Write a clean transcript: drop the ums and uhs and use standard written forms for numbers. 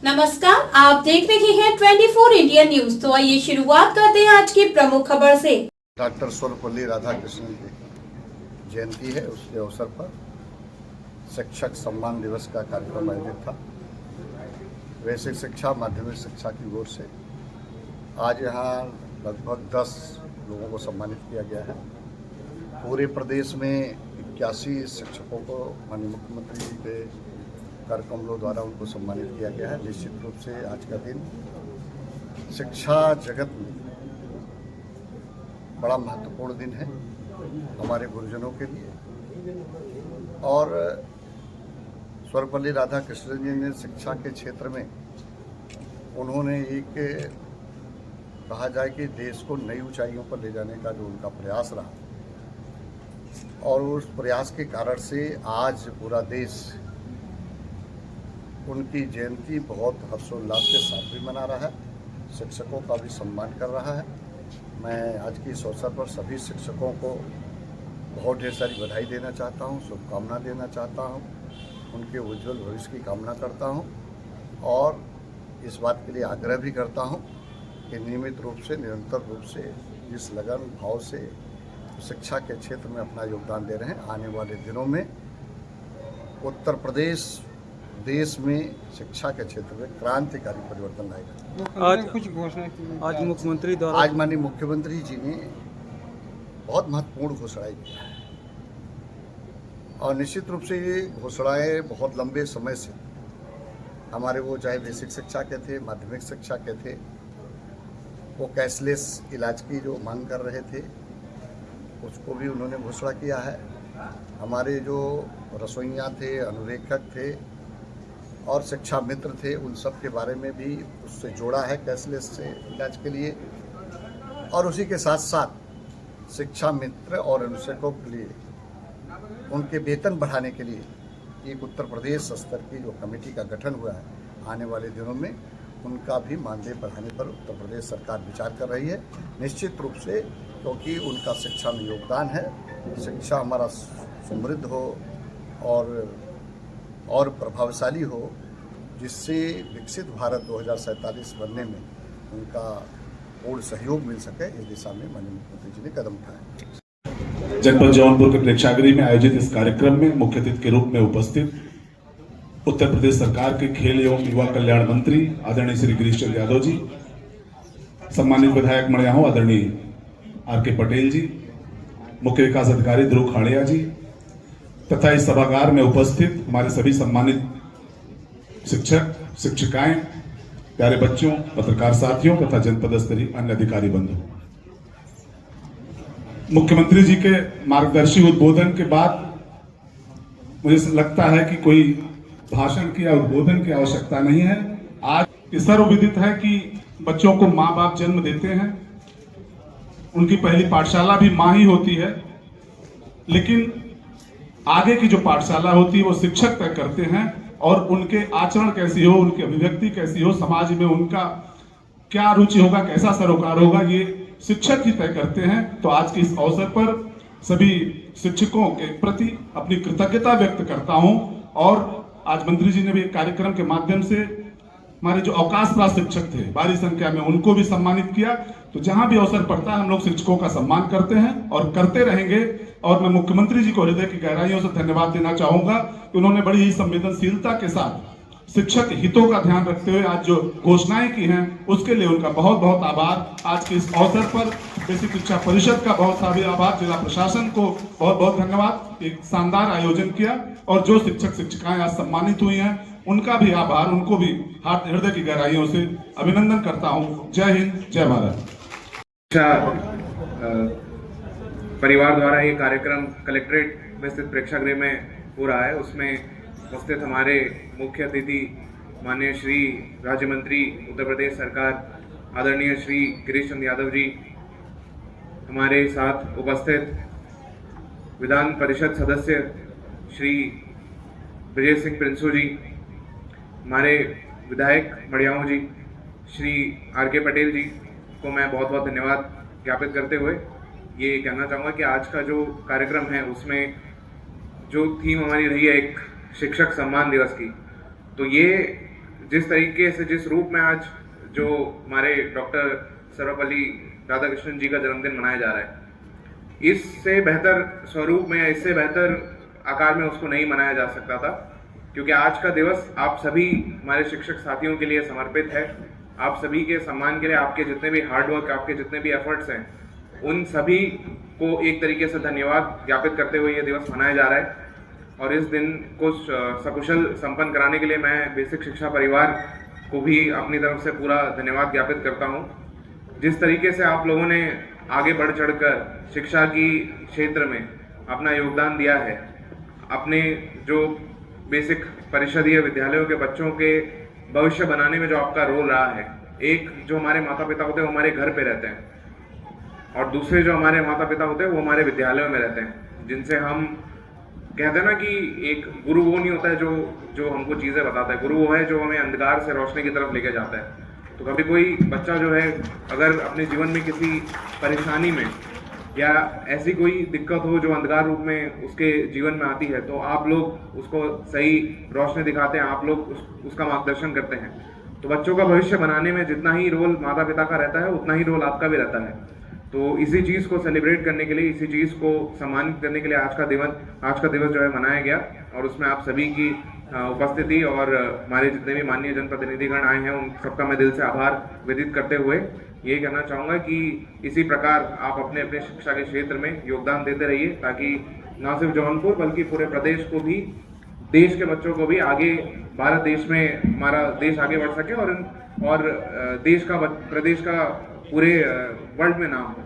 नमस्कार, आप देख रहे हैं 24 इंडिया न्यूज। तो आइए शुरुआत करते हैं आज की प्रमुख खबर से। डॉक्टर सर्वपल्ली राधाकृष्णन की जयंती है, उसके अवसर पर शिक्षक सम्मान दिवस का कार्यक्रम आयोजित था। बेसिक शिक्षा माध्यमिक शिक्षा की ओर से आज यहाँ लगभग 10 लोगों को सम्मानित किया गया है। पूरे प्रदेश में 81 शिक्षकों को माननीय मुख्यमंत्री जी के कार्यक्रमों द्वारा उनको सम्मानित किया गया है। निश्चित रूप से आज का दिन शिक्षा जगत में बड़ा महत्वपूर्ण दिन है हमारे गुरुजनों के लिए। और सर्वपल्ली राधाकृष्णन जी ने शिक्षा के क्षेत्र में उन्होंने एक कहा जाए कि देश को नई ऊंचाइयों पर ले जाने का जो उनका प्रयास रहा और उस प्रयास के कारण से आज पूरा देश उनकी जयंती बहुत हर्षोल्लास के साथ भी मना रहा है, शिक्षकों का भी सम्मान कर रहा है। मैं आज के इस अवसर पर सभी शिक्षकों को बहुत ढेर सारी बधाई देना चाहता हूं, शुभकामना देना चाहता हूं, उनके उज्जवल भविष्य की कामना करता हूं और इस बात के लिए आग्रह भी करता हूं कि नियमित रूप से निरंतर रूप से जिस लगन भाव से शिक्षा के क्षेत्र में अपना योगदान दे रहे हैं, आने वाले दिनों में उत्तर प्रदेश देश में शिक्षा के क्षेत्र में क्रांतिकारी परिवर्तन लाएगा। आज कुछ घोषणा की आज मुख्यमंत्री द्वारा आज माननीय मुख्यमंत्री जी ने बहुत महत्वपूर्ण घोषणाएं की है और निश्चित रूप से ये घोषणाएं बहुत लंबे समय से हमारे वो चाहे बेसिक शिक्षा के थे, माध्यमिक शिक्षा के थे, वो कैशलेस इलाज की जो मांग कर रहे थे उसको भी उन्होंने घोषणा किया है। हमारे जो रसोइयाँ थे, अनुरेखक थे और शिक्षा मित्र थे, उन सब के बारे में भी उससे जोड़ा है कैशलेस से इलाज के लिए। और उसी के साथ साथ शिक्षा मित्र और अनुशिक्षकों के लिए उनके वेतन बढ़ाने के लिए एक उत्तर प्रदेश स्तर की जो कमेटी का गठन हुआ है, आने वाले दिनों में उनका भी मानदेय बढ़ाने पर उत्तर प्रदेश सरकार विचार कर रही है। निश्चित रूप से क्योंकि उनका शिक्षा में योगदान है, शिक्षा हमारा समृद्ध हो और प्रभावशाली हो, जिससे विकसित भारत 2047 बनने में उनका पूर्ण सहयोग मिल सके, इस दिशा में माननीय मुख्यमंत्री जी ने कदम उठाए। जनपद जौनपुर के प्रेक्षागृह में आयोजित इस कार्यक्रम में मुख्य अतिथि के रूप में उपस्थित उत्तर प्रदेश सरकार के खेल एवं युवा कल्याण मंत्री आदरणीय श्री गिरीश चंद्र यादव जी, सम्मानित विधायक मड़ियाहू आदरणीय आर.के. पटेल जी, मुख्य विकास अधिकारी ध्रुव खाड़िया जी तथा इस सभागार में उपस्थित हमारे सभी सम्मानित शिक्षक, शिक्षिकाएं, प्यारे बच्चों, पत्रकार साथियों तथा जनपद स्तरीय अन्य अधिकारी बंधु। मुख्यमंत्री जी के मार्गदर्शी उद्बोधन के बाद मुझे लगता है कि कोई भाषण की या उद्बोधन की आवश्यकता नहीं है। आज सर्वविदित है कि बच्चों को माँ बाप जन्म देते हैं, उनकी पहली पाठशाला भी माँ ही होती है, लेकिन आगे की जो पाठशाला होती है वो शिक्षक तय करते हैं और उनके आचरण कैसी हो, उनकी अभिव्यक्ति कैसी हो, समाज में उनका क्या रुचि होगा, कैसा सरोकार होगा, ये शिक्षक ही तय करते हैं। तो आज के इस अवसर पर सभी शिक्षकों के प्रति अपनी कृतज्ञता व्यक्त करता हूं और आज मंत्री जी ने भी एक कार्यक्रम के माध्यम से हमारे जो अवकाश प्राप्त शिक्षक थे भारी संख्या में, उनको भी सम्मानित किया। तो जहां भी अवसर पड़ता है हम लोग शिक्षकों का सम्मान करते हैं और करते रहेंगे। और मैं मुख्यमंत्री जी को हृदय की गहराइयों से धन्यवाद देना चाहूंगा कि उन्होंने बड़ी ही संवेदनशीलता के साथ शिक्षक हितों का ध्यान रखते हुए आज जो घोषणाएं की हैं उसके लिए उनका बहुत बहुत आभार। आज के इस अवसर पर बेसिक शिक्षा परिषद का बहुत सारा आभार, जिला प्रशासन को बहुत बहुत धन्यवाद। एक शानदार आयोजन किया और जो शिक्षक शिक्षिकाएं आज सम्मानित हुई हैं उनका भी आभार, उनको भी हृदय की गहराइयों से अभिनंदन करता हूं। जय हिंद, जय भारत। परिवार द्वारा ये कार्यक्रम कलेक्ट्रेट में स्थित प्रेक्षागृह में हो रहा है। उसमें उपस्थित हमारे मुख्य अतिथि माननीय श्री राज्य मंत्री उत्तर प्रदेश सरकार आदरणीय श्री गिरीश चंद्र यादव जी, हमारे साथ उपस्थित विधान परिषद सदस्य श्री ब्रजेश सिंह प्रिंसू जी, हमारे विधायक मड़ियाहू जी, श्री आर.के. पटेल जी को मैं बहुत बहुत धन्यवाद ज्ञापित करते हुए ये कहना चाहूँगा कि आज का जो कार्यक्रम है उसमें जो थीम हमारी रही है एक शिक्षक सम्मान दिवस की, तो ये जिस तरीके से जिस रूप में आज जो हमारे डॉक्टर सर्वपल्ली राधाकृष्णन जी का जन्मदिन मनाया जा रहा है, इससे बेहतर स्वरूप में या इससे बेहतर आकार में उसको नहीं मनाया जा सकता था, क्योंकि आज का दिवस आप सभी हमारे शिक्षक साथियों के लिए समर्पित है। आप सभी के सम्मान के लिए आपके जितने भी हार्डवर्क, आपके जितने भी एफर्ट्स हैं, उन सभी को एक तरीके से धन्यवाद ज्ञापित करते हुए ये दिवस मनाया जा रहा है। और इस दिन को सकुशल संपन्न कराने के लिए मैं बेसिक शिक्षा परिवार को भी अपनी तरफ से पूरा धन्यवाद ज्ञापित करता हूँ। जिस तरीके से आप लोगों ने आगे बढ़ चढ़कर शिक्षा की क्षेत्र में अपना योगदान दिया है, अपने जो बेसिक परिषदीय विद्यालयों के बच्चों के भविष्य बनाने में जो आपका रोल रहा है, एक जो हमारे माता पिता होते हैं वो हमारे घर पे रहते हैं और दूसरे जो हमारे माता पिता होते हैं वो हमारे विद्यालयों में रहते हैं, जिनसे हम कहते हैं ना कि एक गुरु वो नहीं होता है जो हमको चीज़ें बताता है, गुरु वो है जो हमें अंधकार से रोशनी की तरफ लेके जाता है। तो कभी कोई बच्चा जो है अगर अपने जीवन में किसी परेशानी में या ऐसी कोई दिक्कत हो जो अंधकार रूप में उसके जीवन में आती है, तो आप लोग उसको सही रोशनी दिखाते हैं, आप लोग उसका मार्गदर्शन करते हैं। तो बच्चों का भविष्य बनाने में जितना ही रोल माता पिता का रहता है उतना ही रोल आपका भी रहता है। तो इसी चीज़ को सेलिब्रेट करने के लिए, इसी चीज़ को सम्मानित करने के लिए आज का दिवस जो है मनाया गया और उसमें आप सभी की उपस्थिति और हमारे जितने भी माननीय जनप्रतिनिधिगण आए हैं उन सबका मैं दिल से आभार व्यतीत करते हुए ये कहना चाहूँगा कि इसी प्रकार आप अपने अपने शिक्षा के क्षेत्र में योगदान देते रहिए, ताकि न सिर्फ जौनपुर बल्कि पूरे प्रदेश को भी, देश के बच्चों को भी आगे, भारत देश में हमारा देश आगे बढ़ सके और प्रदेश का पूरे वर्ल्ड में नाम हो।